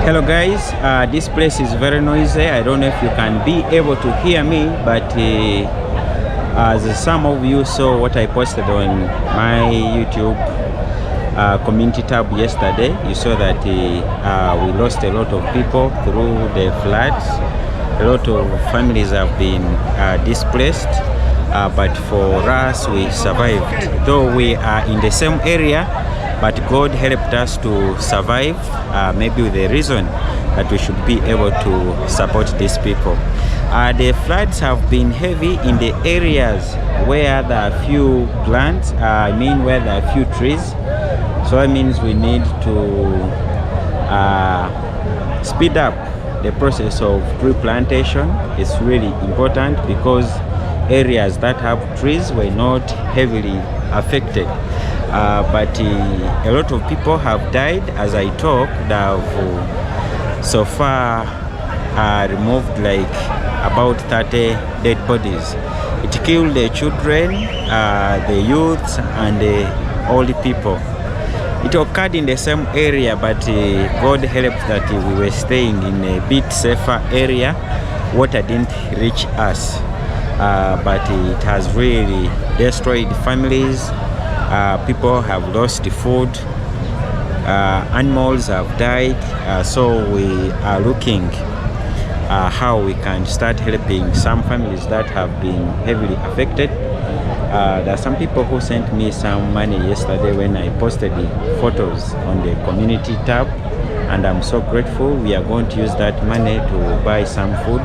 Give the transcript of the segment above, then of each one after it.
Hello guys, this place is very noisy. I don't know if you can be able to hear me, but as some of you saw what I posted on my YouTube community tab yesterday, you saw that we lost a lot of people through the floods. A lot of families have been displaced, but for us we survived, though we are in the same area. But God helped us to survive, maybe with the reason that we should be able to support these people. The floods have been heavy in the areas where there are few plants, where there are few trees. So that means we need to speed up the process of tree plantation. It's really important because areas that have trees were not heavily affected. But a lot of people have died. As I talk, they have so far removed like about 30 dead bodies. It killed the children, the youths, and the old people. It occurred in the same area, but God helped that we were staying in a bit safer area. Water didn't reach us, but it has really destroyed families. People have lost food, animals have died, so we are looking how we can start helping some families that have been heavily affected. There are some people who sent me some money yesterday when I posted the photos on the community tab, and I'm so grateful. We are going to use that money to buy some food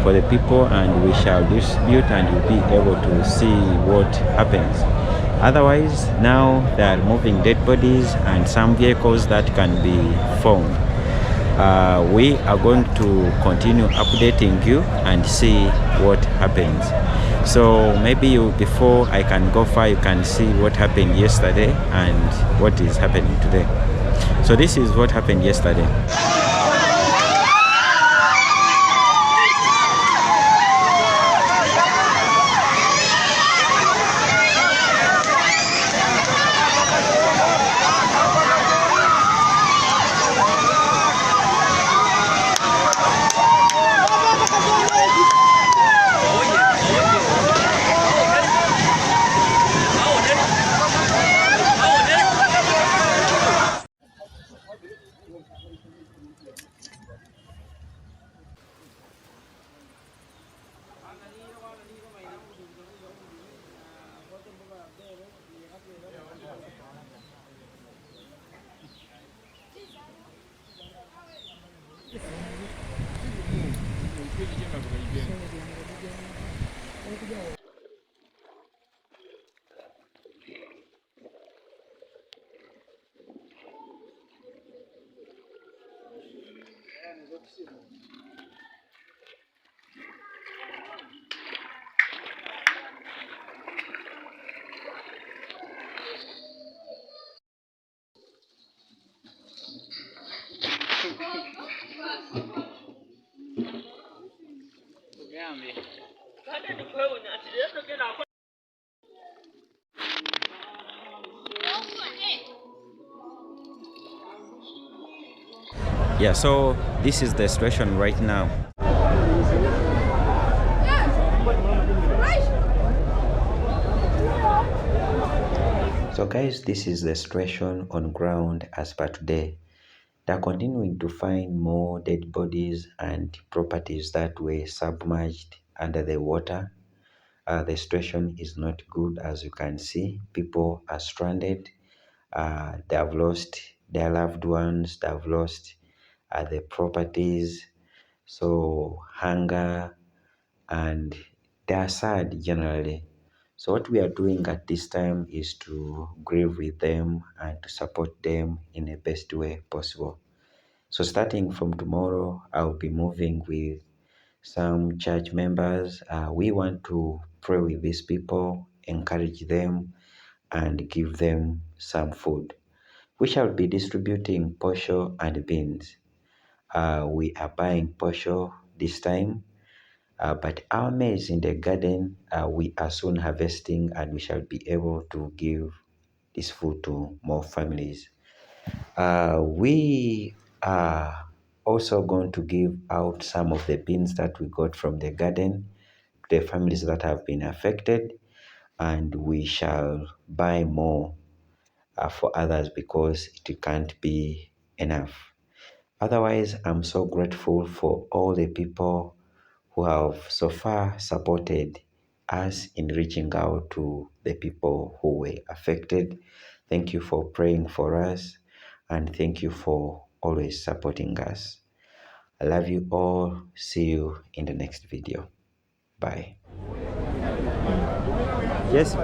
for the people, and we shall distribute, and you'll be able to see what happens. Otherwise, now they are removing dead bodies and some vehicles that can be found. We are going to continue updating you and see what happens. So maybe before I can go far, you can see what happened yesterday and what is happening today. So this is what happened yesterday. Yeah, so this is the situation right now. So guys, this is the situation on ground as per today. They're continuing to find more dead bodies and properties that were submerged under the water. The situation is not good, as you can see. People are stranded. They have lost their loved ones. They have lost the properties. So hunger, and they are sad generally. So what we are doing at this time is to grieve with them and to support them in the best way possible. So starting from tomorrow, I'll be moving with some church members. We want to pray with these people, encourage them, and give them some food. We shall be distributing posho and beans. We are buying posho this time, but our maize in the garden, we are soon harvesting, and we shall be able to give this food to more families. We are also going to give out some of the beans that we got from the garden to the families that have been affected, and we shall buy more for others because it can't be enough. Otherwise, I'm so grateful for all the people who have so far supported us in reaching out to the people who were affected. Thank you for praying for us, and thank you for always supporting us. I love you all. See you in the next video. Bye. Yes.